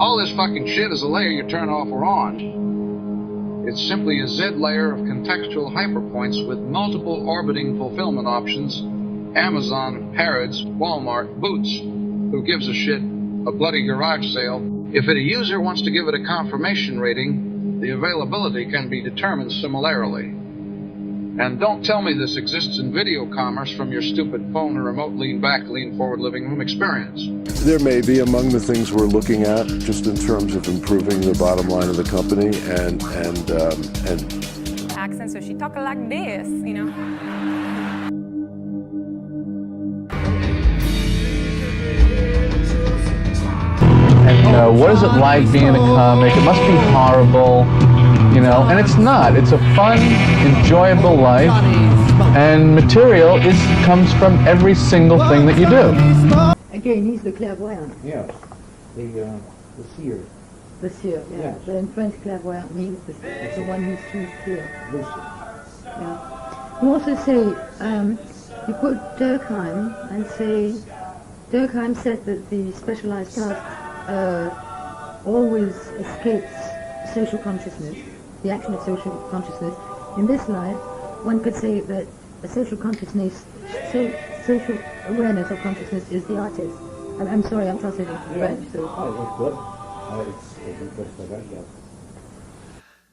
All this fucking shit is a layer you turn off or on. It's simply a Z layer of contextual hyperpoints with multiple orbiting fulfillment options. Amazon, Harrods, Walmart, Boots. Who gives a shit? A bloody garage sale. If a user wants to give it a confirmation rating, the availability can be determined similarly. And don't tell me this exists in video commerce from your stupid phone or remote lean back, lean forward living room experience. There may be among the things we're looking at, just in terms of improving the bottom line of the company and accent, so she talk like this, you know. And what is it like being a comic? It must be horrible. You know, and it's not. It's a fun, enjoyable life, and material comes from every single thing that you do. Again, he's the clairvoyant. Yeah, the seer. The seer, yeah. But in French, clairvoyant means the one who sees clear. Yeah. You also say, you quote Durkheim and say, Durkheim said that the specialized caste always escapes social consciousness. The action of social consciousness. In this life, one could say that a social consciousness, social awareness of consciousness is the artist. I'm sorry, I'm translating from French. So. Oh, that's good. It's interesting about that.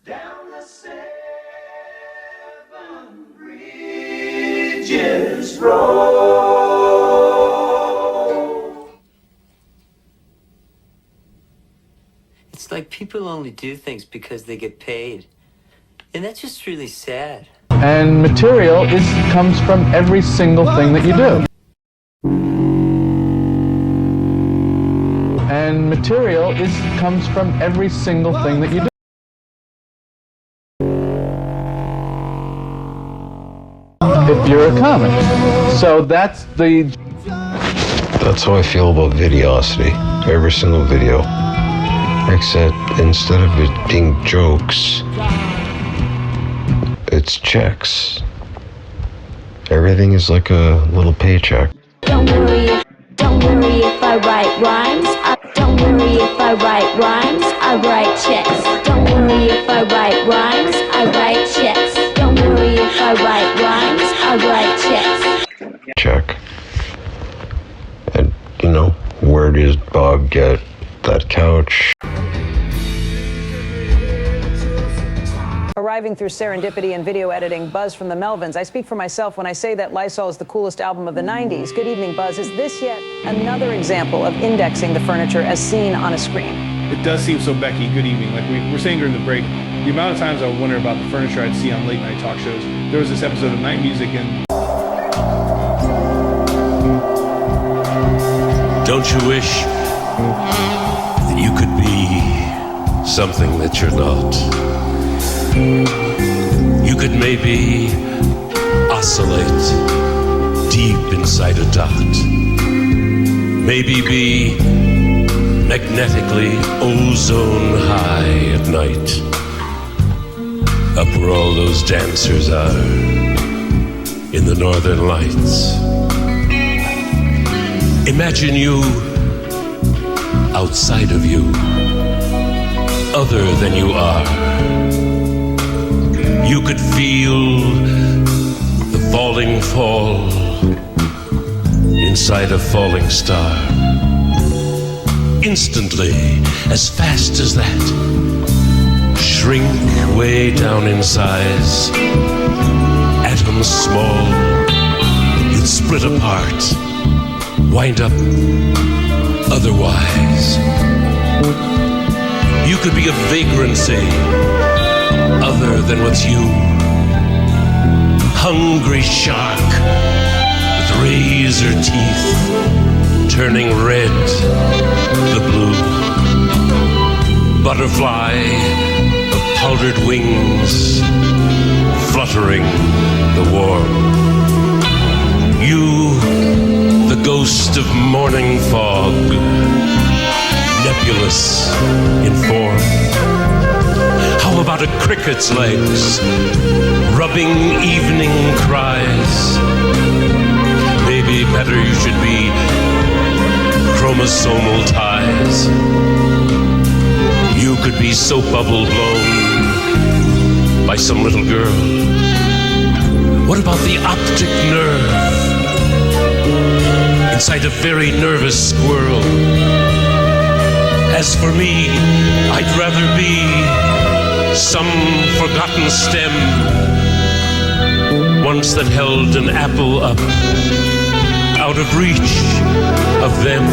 Down the 7 Bridges Road. It's like people only do things because they get paid. And that's just really sad. And material comes from every single thing that you do. And material comes from every single thing that you do. If you're a comic. So that's how I feel about videosity. Every single video. Except instead of it being jokes, it's checks. Everything is like a little paycheck. Don't worry if I write rhymes. Don't worry if I write rhymes. I write checks. Don't worry if I write rhymes. I write checks. Don't worry if I write rhymes. I write checks. Check. And you know, where does Bob get that couch? Arriving through serendipity and video editing, Buzz from the Melvins. I speak for myself when I say that Lysol is the coolest album of the 90s. Good evening, Buzz. Is this yet another example of indexing the furniture as seen on a screen? It does seem so, Becky. Good evening. Like we were saying during the break, the amount of times I would wonder about the furniture I'd see on late night talk shows. There was this episode of Night Music and... Don't you wish that you could be something that you're not? You could maybe oscillate deep inside a dot. Maybe be magnetically ozone high at night, up where all those dancers are in the northern lights. Imagine you outside of you, other than you are. You could feel the falling fall inside a falling star. Instantly, as fast as that, shrink way down in size. Atoms small, you'd split apart, wind up otherwise. You could be a vagrancy other than what's you. Hungry shark with razor teeth, turning red the blue. Butterfly of powdered wings, fluttering the warm. You, the ghost of morning fog, nebulous in form. How about a cricket's legs, rubbing evening cries? Maybe better you should be chromosomal ties. could be soap bubble blown by some little girl? What about the optic nerve inside a very nervous squirrel? As for me, I'd rather be some forgotten stem once that held an apple up out of reach of them.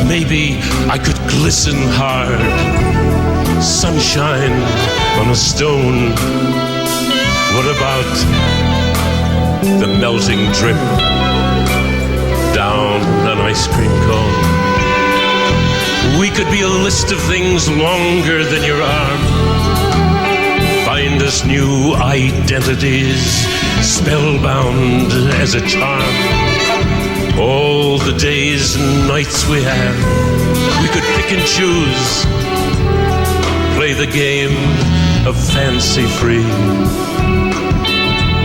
Maybe I could glisten hard, sunshine on a stone. What about the melting drip down an ice cream cone? We could be a list of things longer than your arm. Find us new identities, spellbound as a charm. All the days and nights we have, we could pick and choose. Play the game of fancy free.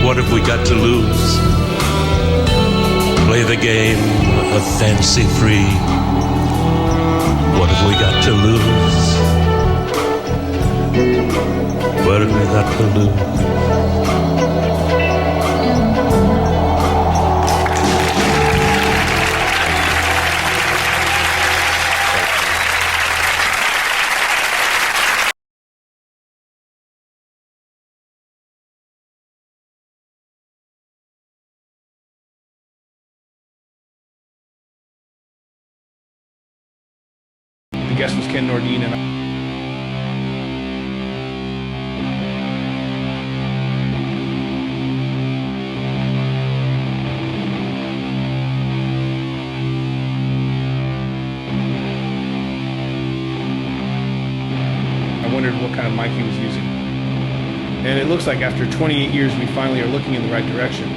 What have we got to lose? Play the game of fancy free. What have we got to lose? What have we got to lose? The guest was Ken Nordine, and I wondered what kind of mic he was using. And it looks like after 28 years, we finally are looking in the right direction.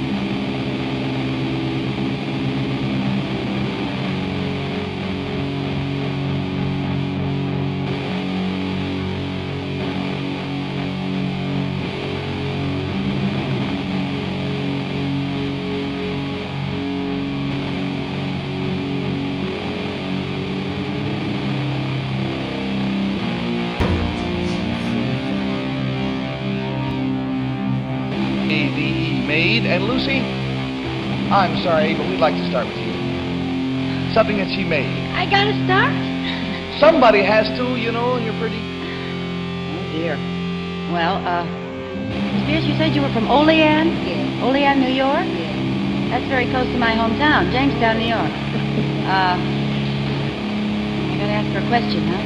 And Lucy, I'm sorry, but we'd like to start with you. Something that she made. I gotta start? Somebody has to, you know, you're pretty... Oh, dear. Well, Miss Pierce, you said you were from Olean? Yes. Olean, New York? Yes. That's very close to my hometown, Jamestown, New York. I gotta ask her a question, huh?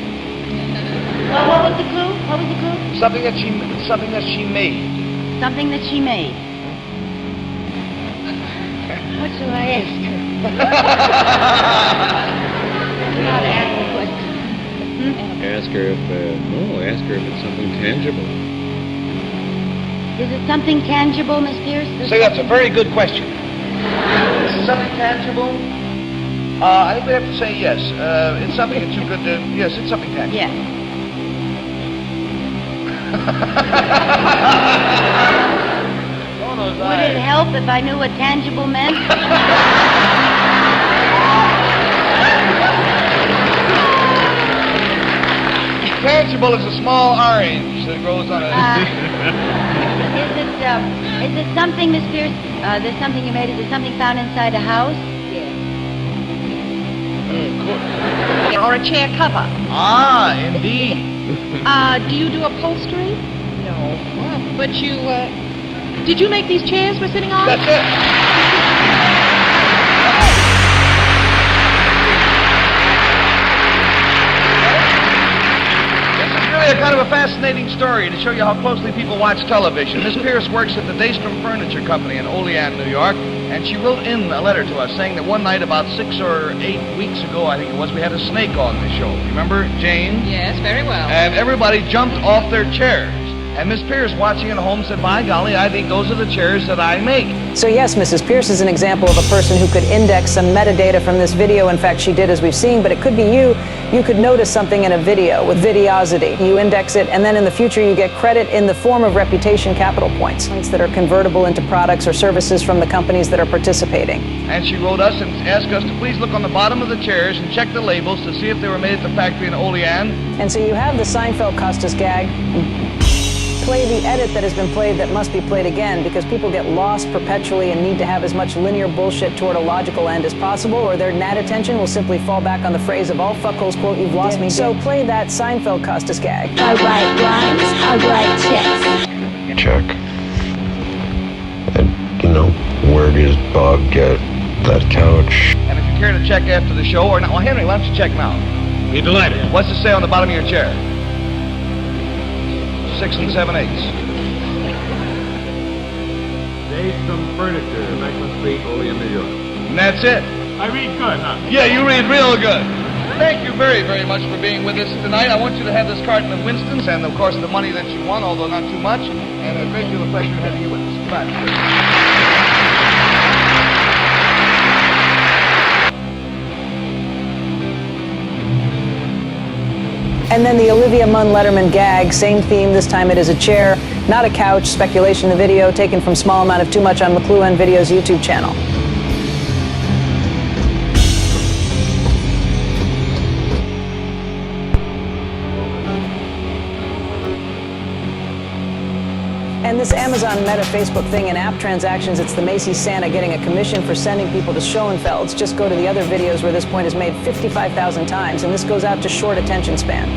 Well, what was the clue? What was the clue? Something that she made. Something that she made. What shall I ask her? How to ask the question? Ask her if it's something tangible. Is it something tangible, Miss Pierce? Say, that's a very good question. Is it something tangible? I think we have to say yes. It's something that you could, yes, it's something tangible. Yes. Would it help if I knew what tangible meant? Tangible is a small orange that grows on a... Is it something, Miss Pierce? There's something you made. Is it something found inside a house? Yes. Or a chair cover. Ah, indeed. Do you do upholstery? No. But you, did you make these chairs we're sitting on? That's it. This is really a kind of a fascinating story to show you how closely people watch television. Miss Pierce works at the Daystrom Furniture Company in Olean, New York, and she wrote in a letter to us saying that one night about 6 or 8 weeks ago, I think it was, we had a snake on the show. Remember, Jane? Yes, very well. And everybody jumped off their chairs. And Miss Pierce, watching at home, said, by golly, I think those are the chairs that I make. So yes, Mrs. Pierce is an example of a person who could index some metadata from this video. In fact, she did, as we've seen, but it could be you. You could notice something in a video with videosity. You index it, and then in the future you get credit in the form of reputation capital points that are convertible into products or services from the companies that are participating. And she wrote us and asked us to please look on the bottom of the chairs and check the labels to see if they were made at the factory in Olean. And so you have the Seinfeld-Costas gag. Play the edit that has been played that must be played again, because people get lost perpetually and need to have as much linear bullshit toward a logical end as possible, or their gnat attention will simply fall back on the phrase of all fuckholes, quote, you've lost me. So play that Seinfeld-Costas gag. I write rhymes, I write checks. Check. And, you know, where does Bob get that couch? And if you care to check after the show, or not, well, Henry, why don't you check now? Be delighted. What's it say on the bottom of your chair? 6 7/8. Daystrom Furniture, Macklin Street, Olean, New York. And that's it. I read good, huh? Yeah, you read real good. Thank you very, very much for being with us tonight. I want you to have this carton of Winston's and, of course, the money that you won, although not too much. And a great deal of pleasure having you with us. Goodbye. And then the Olivia Munn Letterman gag, same theme, this time it is a chair, not a couch, speculation in the video, taken from Small Amount of Too Much on McLuhan Videos YouTube channel. And this Amazon Meta Facebook thing in app transactions, it's the Macy Santa getting a commission for sending people to Schoenfeld's. Just go to the other videos where this point is made 55,000 times, and this goes out to short attention span.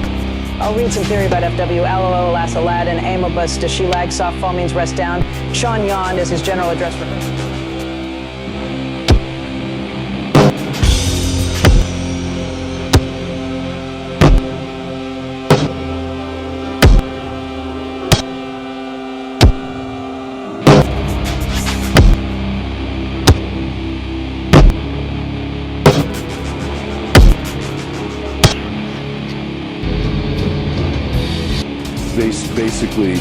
I'll read some theory about FW. Alalo, alas, Aladdin, Amobus, does she lag, softfall means rest down. Sean yawned as his general address rehearsal. Basically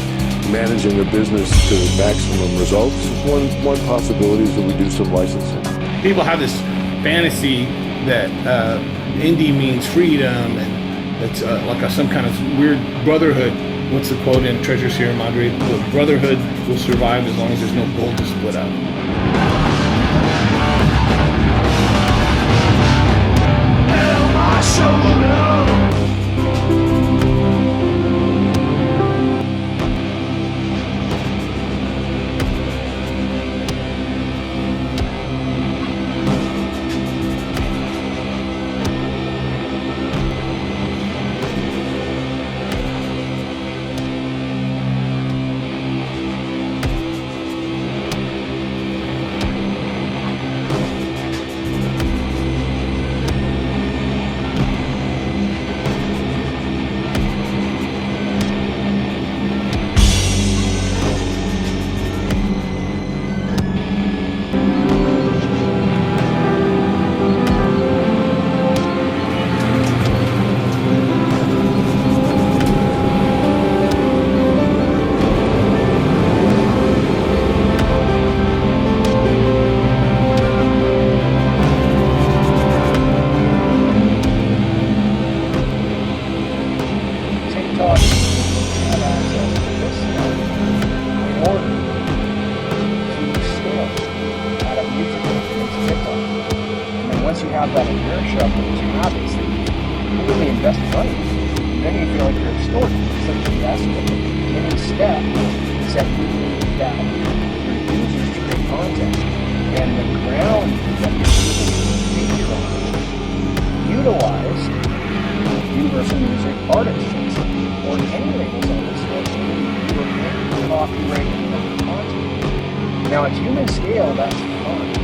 managing a business to maximum results. One possibility is that we do some licensing. People have this fantasy that indie means freedom, and it's like some kind of weird brotherhood. What's the quote in Treasure Sierra Madre? The brotherhood will survive as long as there's no gold to split out. once you have that inertia of those habits that you really invest money, then you feel like you're extorting. So the beginning step is that you need that your users to create content. And the ground that you're using to feature on utilize universal music artists or any labels on this list who are paying copyrighted content. Now at human scale, that's fine.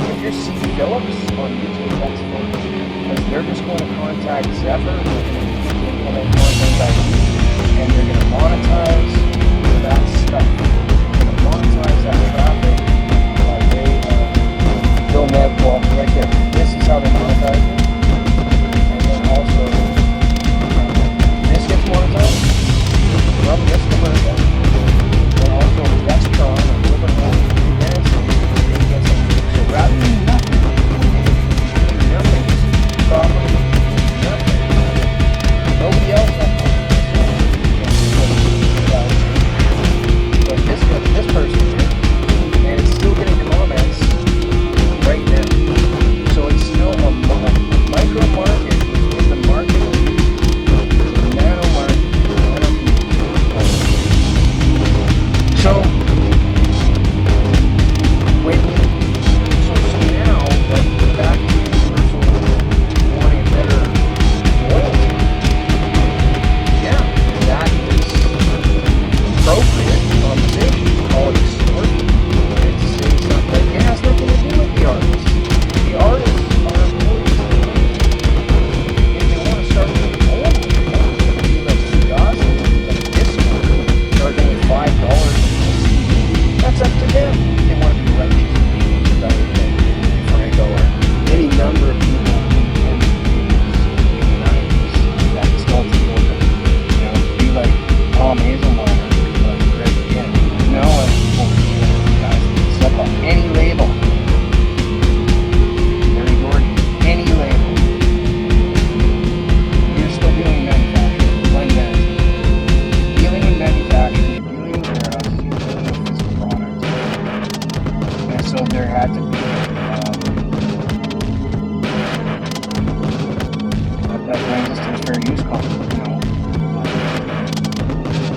If you're C. Phillips on YouTube, that's fine. Because they're just going to contact Zephyr and then contact you, and they're going to monetize that stuff. They're going to monetize that traffic by way of Bill Net, well, right there. This is how they monetize it. And then also, this gets monetized from this conversion.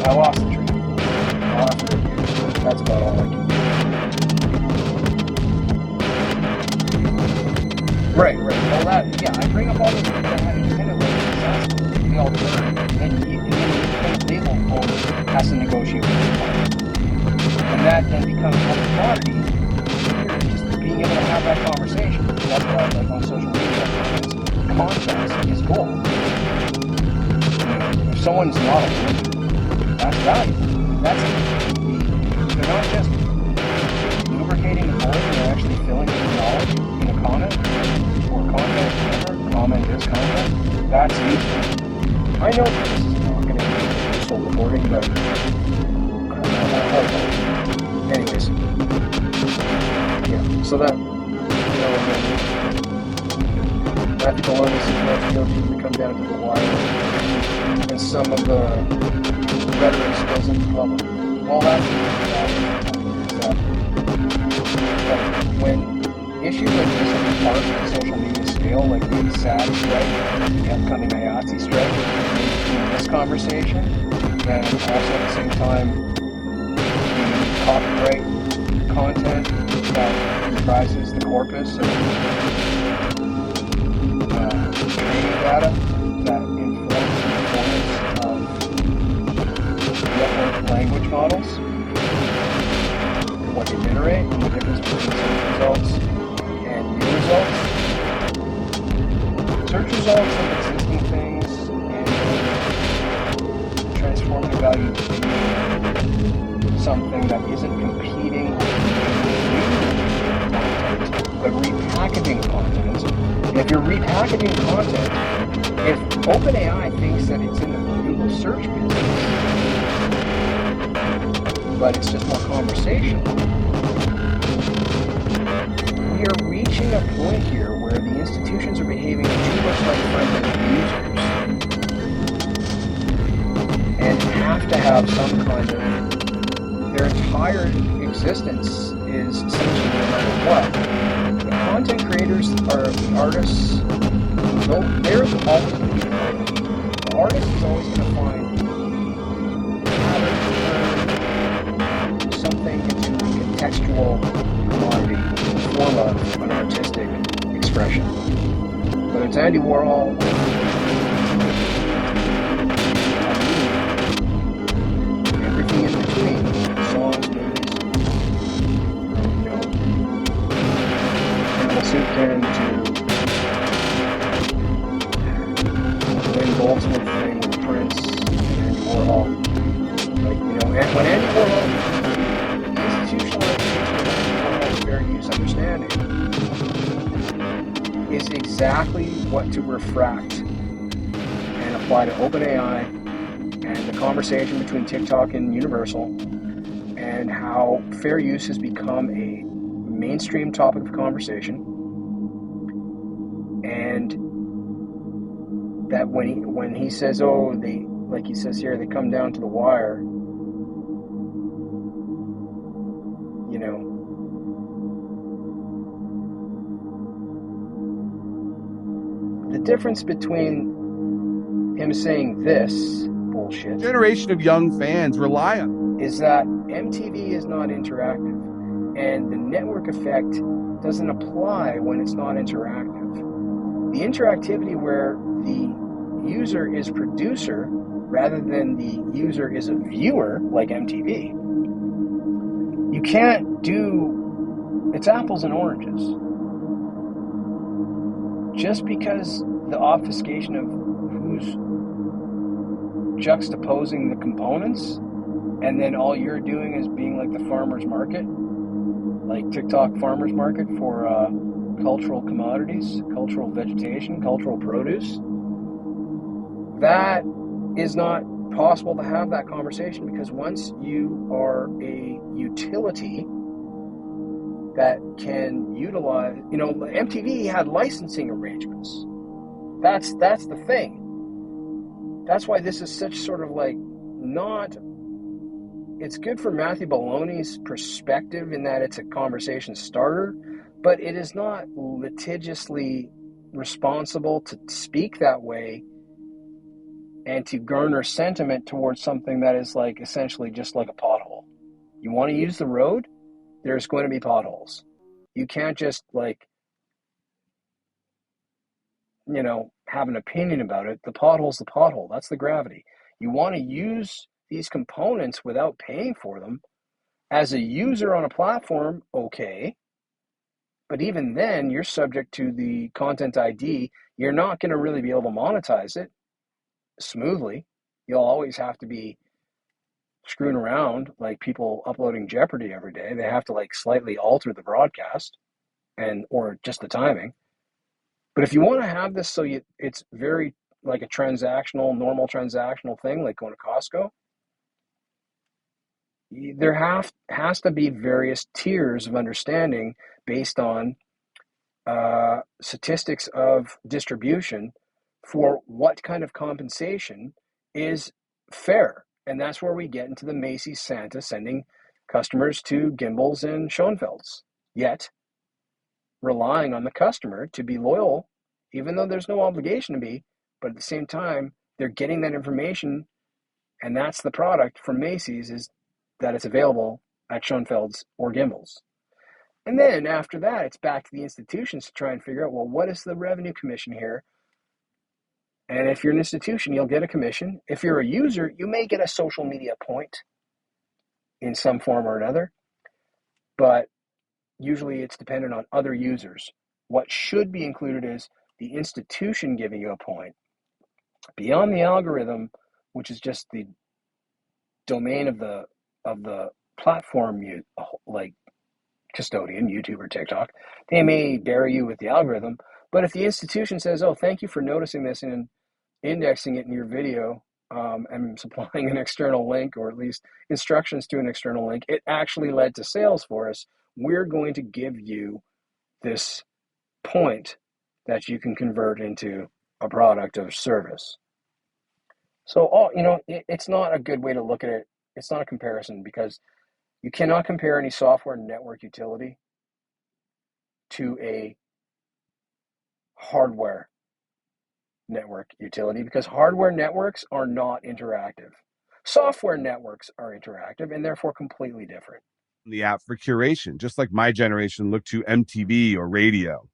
I lost the train. That's about all I can do. Right. Well, I bring up all those people that have independent labels. They all learn. And then the independent label owner has to negotiate with the client. And that then becomes a commodity. Just being able to have that conversation. That's why, like on social media, context is gold. If someone's not a winner, that's valuable. They're not just lubricating the void, they're actually filling it with knowledge in a comment or content, whatever. Comment is content. That's useful. I know this is not going to be useful reporting, but anyways. Yeah, so that, Matthew Maloney suggests to come down to the wire, and some of the rhetoric spills into public. Well, that's when issues like this are part of the social media scale, like the SAD strike, the upcoming IATSE strike, in this conversation, and also at the same time, the copyright content that comprises the corpus of training data that informs the performance of network language models, what they generate, and the difference between search results and new results. Search results of existing things and transformative value to something that isn't competing with but repackaging content. And if you're repackaging content, if OpenAI thinks that it's in the Google search business, but it's just more conversational, we are reaching a point here where the institutions are behaving too much like front-end users and have to have some kind of, their entire existence is essentially no matter what. The content creators are the artists, they're always going to be the artist is always going to find how to turn something into a contextual commodity, form of an artistic expression. Whether it's Andy Warhol, everything in between, songs, movies, Suitcan to Wayne Goldsmith thing with Prince and Andy Warhol. Like, and when Andy Warhol, the institutionalization of fair use understanding is exactly what to refract and apply to OpenAI and the conversation between TikTok and Universal, and how fair use has become a mainstream topic of conversation, and that when he says, oh, they, like he says here, they come down to the wire, the difference between him saying this bullshit, generation of young fans rely on, is that MTV is not interactive, and the network effect doesn't apply when it's not interactive. The interactivity where the user is producer rather than the user is a viewer, like MTV, you can't do, it's apples and oranges. Just because the obfuscation of who's juxtaposing the components, and then all you're doing is being like the farmer's market, like TikTok farmer's market for cultural commodities, cultural vegetation, cultural produce. That is not possible to have that conversation, because once you are a utility that can utilize, MTV had licensing arrangements. That's the thing. That's why this is such sort of like not, it's good for Matthew Baloney's perspective in that it's a conversation starter, but it is not litigiously responsible to speak that way and to garner sentiment towards something that is like essentially just like a pothole. You want to use the road, there's going to be potholes. You can't just like, you know, have an opinion about it. The pothole's the pothole. That's the gravity. You want to use these components without paying for them. As a user on a platform, okay. But even then, you're subject to the content ID. You're not going to really be able to monetize it smoothly. You'll always have to be screwing around like people uploading Jeopardy every day. They have to like slightly alter the broadcast or just the timing. But if you want to have this so it's very like a normal transactional thing, like going to Costco, there has to be various tiers of understanding based on statistics of distribution for what kind of compensation is fair. And that's where we get into the Macy Santa sending customers to Gimbals and Schoenfelds, yet relying on the customer to be loyal, even though there's no obligation to be, but at the same time, they're getting that information, and that's the product from Macy's, is that it's available at Schoenfelds or Gimbals. And then after that, it's back to the institutions to try and figure out, well, what is the revenue commission here? And if you're an institution, you'll get a commission. If you're a user, you may get a social media point in some form or another, but usually it's dependent on other users. What should be included is the institution giving you a point. Beyond the algorithm, which is just the domain of the platform, like custodian, YouTube or TikTok, they may bury you with the algorithm. But if the institution says, oh, thank you for noticing this and indexing it in your video, and supplying an external link, or at least instructions to an external link, it actually led to sales for us, we're going to give you this point that you can convert into a product or service. So, it's not a good way to look at it. It's not a comparison, because you cannot compare any software network utility to a hardware network utility, because hardware networks are not interactive. Software networks are interactive and therefore completely different. The app for curation, just like my generation looked to MTV or radio.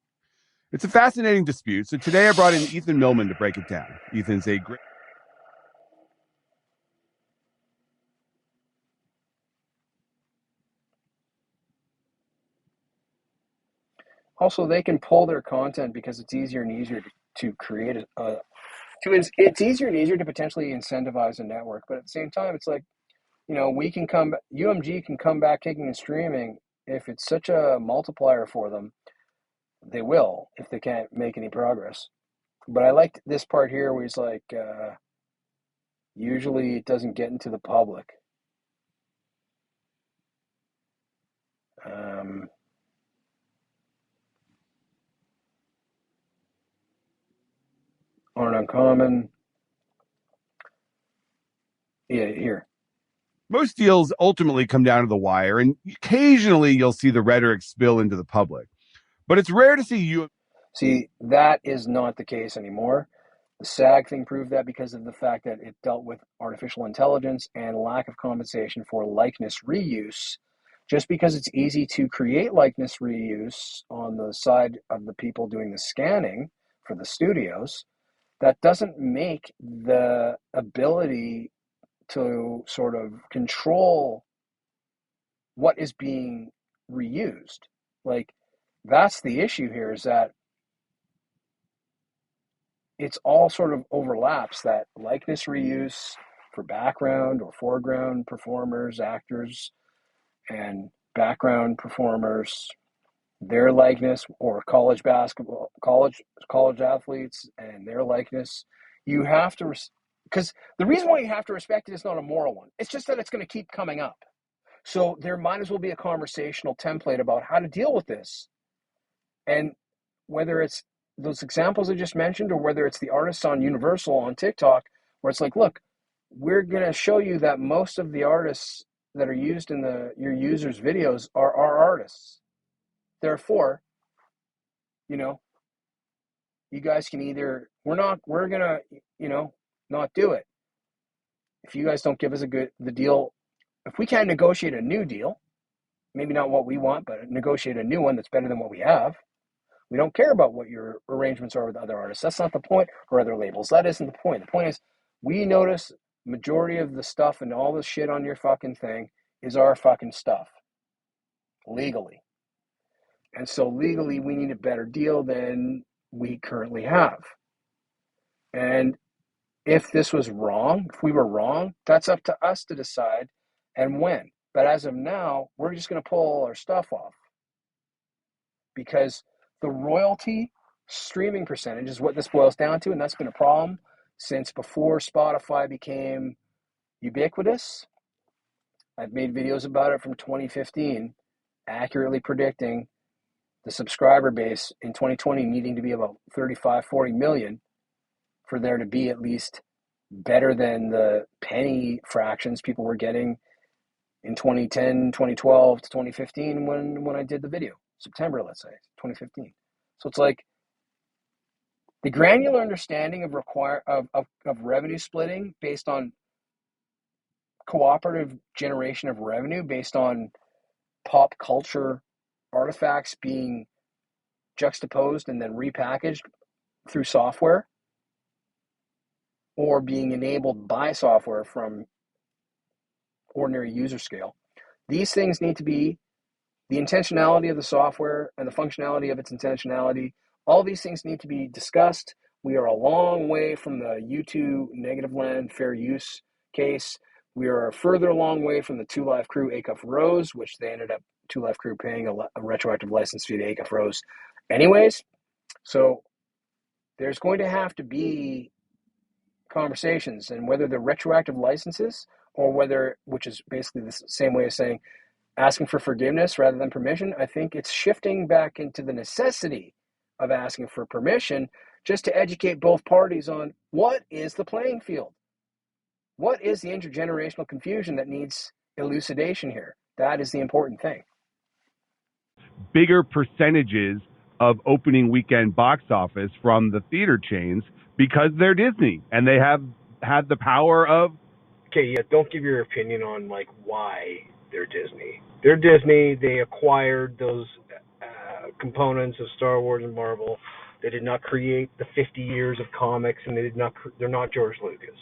It's a fascinating dispute, so today I brought in Ethan Millman to break it down. Ethan's a great... Also, they can pull their content because it's easier and easier to create it's easier and easier to potentially incentivize a network. But at the same time, it's like, UMG can come back kicking and streaming. If it's such a multiplier for them, they will, if they can't make any progress. But I liked this part here where he's like, usually it doesn't get into the public. Aren't uncommon. Yeah, here. Most deals ultimately come down to the wire, and occasionally you'll see the rhetoric spill into the public. But it's rare to see you... See, that is not the case anymore. The SAG thing proved that because of the fact that it dealt with artificial intelligence and lack of compensation for likeness reuse. Just because it's easy to create likeness reuse on the side of the people doing the scanning for the studios, that doesn't make the ability to sort of control what is being reused. Like, that's the issue here, is that it's all sort of overlaps, that likeness reuse for background or foreground performers, actors, and background performers, their likeness, or college basketball, college athletes and their likeness. You have to, because the reason why you have to respect it is not a moral one. It's just that it's going to keep coming up. So there might as well be a conversational template about how to deal with this. And whether it's those examples I just mentioned, or whether it's the artists on Universal on TikTok, where it's like, look, we're going to show you that most of the artists that are used in your users' videos are our artists. Therefore, you guys can either, we're going to, not do it. If you guys don't give us the deal, if we can't negotiate a new deal, maybe not what we want, but negotiate a new one that's better than what we have, we don't care about what your arrangements are with other artists. That's not the point, or other labels. That isn't the point. The point is, we notice majority of the stuff and all the shit on your fucking thing is our fucking stuff, legally. And so legally, we need a better deal than we currently have. And if this was wrong, if we were wrong, that's up to us to decide and when. But as of now, we're just going to pull all our stuff off, because the royalty streaming percentage is what this boils down to, and that's been a problem since before Spotify became ubiquitous. I've made videos about it from 2015, accurately predicting the subscriber base in 2020 needing to be about 35, 40 million for there to be at least better than the penny fractions people were getting in 2010, 2012 to 2015 when I did the video. September, let's say, 2015. So it's like the granular understanding of revenue splitting based on cooperative generation of revenue based on pop culture artifacts being juxtaposed and then repackaged through software or being enabled by software from ordinary user scale. These things need to be the intentionality of the software and the functionality of its intentionality. All these things need to be discussed. We are a long way from the U2 negative land fair use case. We are a further long way from the Two Live Crew ACUF Rose, which they ended up, Two Live Crew, paying a retroactive license fee to ACUF Rose anyways. So there's going to have to be conversations, and whether they're retroactive licenses or whether, which is basically the same way as saying asking for forgiveness rather than permission, I think it's shifting back into the necessity of asking for permission just to educate both parties on what is the playing field. What is the intergenerational confusion that needs elucidation here? That is the important thing. Bigger percentages of opening weekend box office from the theater chains because they're Disney and they have had the power of... Okay, yeah, don't give your opinion on like why they're Disney. They're Disney. They acquired those components of Star Wars and Marvel. They did not create the 50 years of comics, and they're not George Lucas.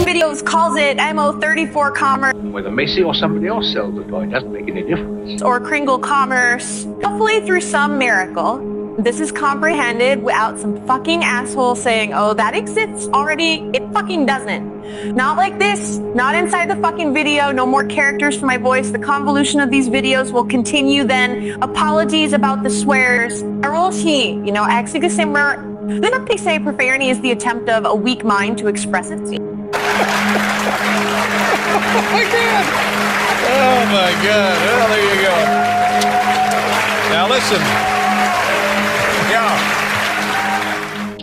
Videos calls it MO34 commerce. Whether Macy or somebody else sells the toy doesn't make any difference. Or Kringle commerce. Hopefully through some miracle, this is comprehended without some fucking asshole saying, oh, that exists already. It fucking doesn't. Not like this. Not inside the fucking video. No more characters for my voice. The convolution of these videos will continue then. Apologies about the swears. Arolshi, exegesimmer. The update say profanity is the attempt of a weak mind to express it. Oh my God! Oh my God! Well, there you go. Now listen.